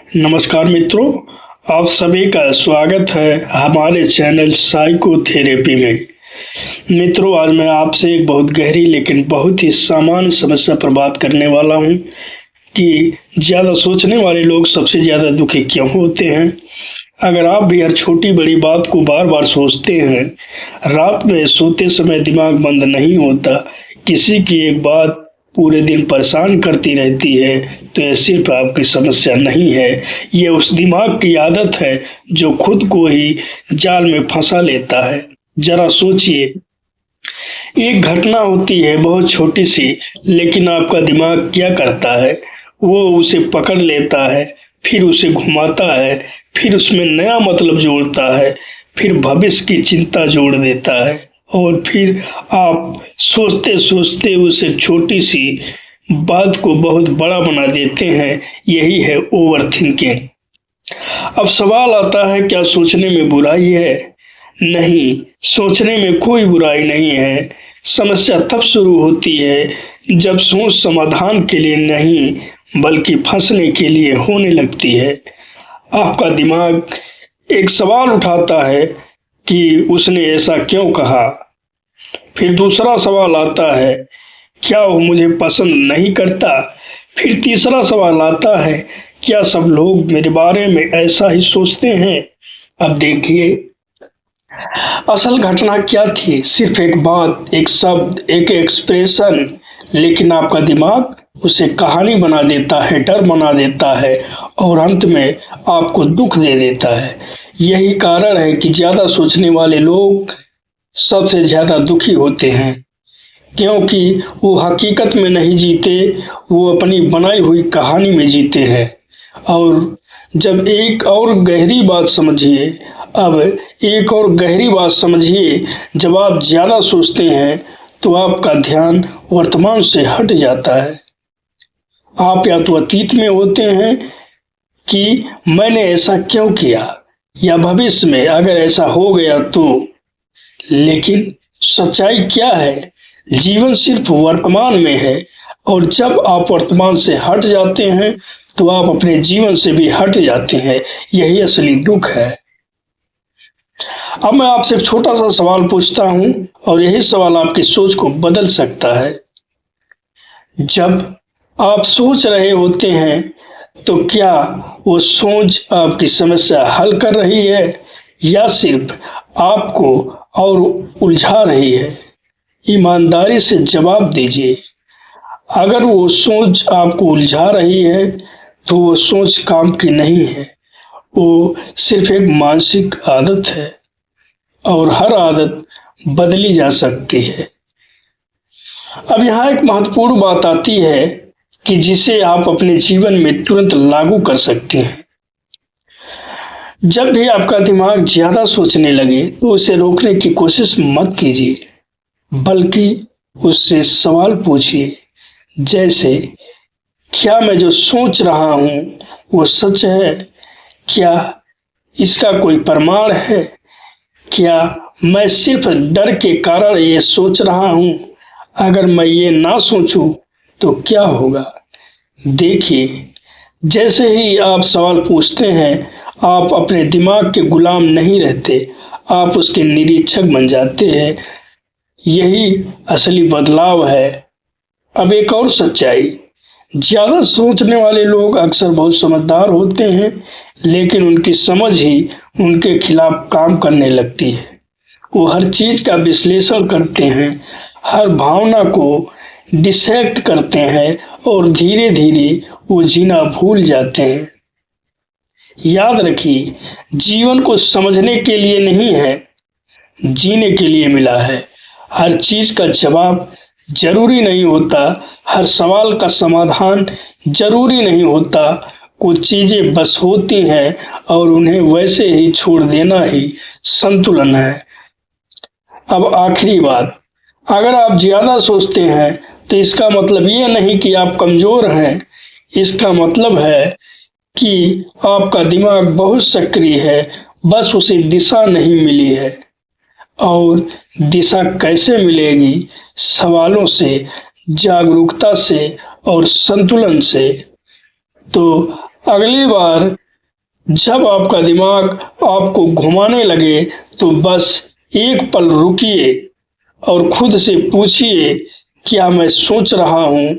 नमस्कार मित्रों, आप सभी का स्वागत है हमारे चैनल साइकोथेरेपी में। मित्रों, आज मैं आपसे एक बहुत गहरी लेकिन बहुत ही सामान्य समस्या पर बात करने वाला हूं कि ज़्यादा सोचने वाले लोग सबसे ज़्यादा दुखी क्यों होते हैं। अगर आप भी हर छोटी बड़ी बात को बार बार सोचते हैं, रात में सोते समय दिमाग बंद नहीं होता, किसी की एक बात पूरे दिन परेशान करती रहती है, तो यह सिर्फ आपकी समस्या नहीं है, यह उस दिमाग की आदत है जो खुद को ही जाल में फंसा लेता है। जरा सोचिए, एक घटना होती है बहुत छोटी सी, लेकिन आपका दिमाग क्या करता है, वो उसे पकड़ लेता है, फिर उसे घुमाता है, फिर उसमें नया मतलब जोड़ता है, फिर भविष्य की चिंता जोड़ देता है और फिर आप सोचते सोचते उसे छोटी सी बात को बहुत बड़ा बना देते हैं। यही है ओवर थिंकिंग। अब सवाल आता है, क्या सोचने में बुराई है? नहीं, सोचने में कोई बुराई नहीं है। समस्या तब शुरू होती है जब सोच समाधान के लिए नहीं बल्कि फंसने के लिए होने लगती है। आपका दिमाग एक सवाल उठाता है कि उसने ऐसा क्यों कहा। फिर दूसरा सवाल आता है, क्या वो मुझे पसंद नहीं करता। फिर तीसरा सवाल आता है, क्या सब लोग मेरे बारे में ऐसा ही सोचते हैं। अब देखिए, असल घटना क्या थी? सिर्फ एक बात, एक शब्द, एक एक्सप्रेशन, लेकिन आपका दिमाग उसे कहानी बना देता है, डर बना देता है और अंत में आपको दुख दे देता है। यही कारण है कि ज़्यादा सोचने वाले लोग सबसे ज़्यादा दुखी होते हैं, क्योंकि वो हकीकत में नहीं जीते, वो अपनी बनाई हुई कहानी में जीते हैं। और जब एक और गहरी बात समझिए, जब आप ज़्यादा सोचते हैं तो आपका ध्यान वर्तमान से हट जाता है। आप या तो अतीत में होते हैं कि मैंने ऐसा क्यों किया, या भविष्य में अगर ऐसा हो गया तो। लेकिन सच्चाई क्या है? जीवन सिर्फ वर्तमान में है, और जब आप वर्तमान से हट जाते हैं तो आप अपने जीवन से भी हट जाते हैं। यही असली दुख है। अब मैं आपसे एक छोटा सा सवाल पूछता हूं और यही सवाल आपकी सोच को बदल सकता है। जब आप सोच रहे होते हैं तो क्या वो सोच आपकी समस्या हल कर रही है या सिर्फ आपको और उलझा रही है? ईमानदारी से जवाब दीजिए। अगर वो सोच आपको उलझा रही है तो वो सोच काम की नहीं है, वो सिर्फ एक मानसिक आदत है और हर आदत बदली जा सकती है। अब यहाँ एक महत्वपूर्ण बात आती है कि जिसे आप अपने जीवन में तुरंत लागू कर सकते हैं। जब भी आपका दिमाग ज्यादा सोचने लगे तो उसे रोकने की कोशिश मत कीजिए, बल्कि उससे सवाल पूछिए, जैसे, क्या मैं जो सोच रहा हूँ वो सच है? क्या इसका कोई प्रमाण है? क्या मैं सिर्फ डर के कारण ये सोच रहा हूँ? अगर मैं ये ना सोचूं तो क्या होगा? देखिए, जैसे ही आप सवाल पूछते हैं, आप अपने दिमाग के गुलाम नहीं रहते, आप उसके निरीक्षक बन जाते हैं। यही असली बदलाव है। अब एक और सच्चाई, ज़्यादा सोचने वाले लोग अक्सर बहुत समझदार होते हैं, लेकिन उनकी समझ ही उनके खिलाफ काम करने लगती है। वो हर चीज़ का विश्लेषण करते हैं, हर भावना को डिसेक्ट करते हैं और धीरे धीरे वो जीना भूल जाते हैं। याद रखिए, जीवन को समझने के लिए नहीं है, जीने के लिए मिला है। हर चीज़ का जवाब जरूरी नहीं होता, हर सवाल का समाधान जरूरी नहीं होता। कुछ चीज़ें बस होती हैं और उन्हें वैसे ही छोड़ देना ही संतुलन है। अब आखिरी बात, अगर आप ज़्यादा सोचते हैं तो इसका मतलब ये नहीं कि आप कमज़ोर हैं। इसका मतलब है कि आपका दिमाग बहुत सक्रिय है, बस उसे दिशा नहीं मिली है। और दिशा कैसे मिलेगी? सवालों से, जागरूकता से और संतुलन से। तो अगली बार जब आपका दिमाग आपको घुमाने लगे तो बस एक पल रुकिए और खुद से पूछिए, क्या मैं सोच रहा हूँ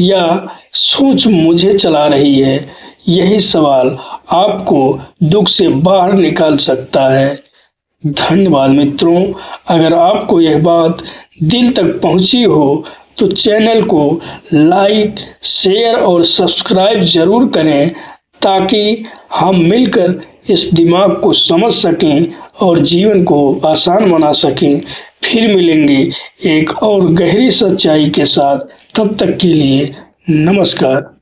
या सोच मुझे चला रही है? यही सवाल आपको दुख से बाहर निकाल सकता है। धन्यवाद मित्रों। अगर आपको यह बात दिल तक पहुंची हो तो चैनल को लाइक, शेयर और सब्सक्राइब जरूर करें ताकि हम मिलकर इस दिमाग को समझ सकें और जीवन को आसान बना सकें। फिर मिलेंगे एक और गहरी सच्चाई के साथ। तब तक के लिए नमस्कार।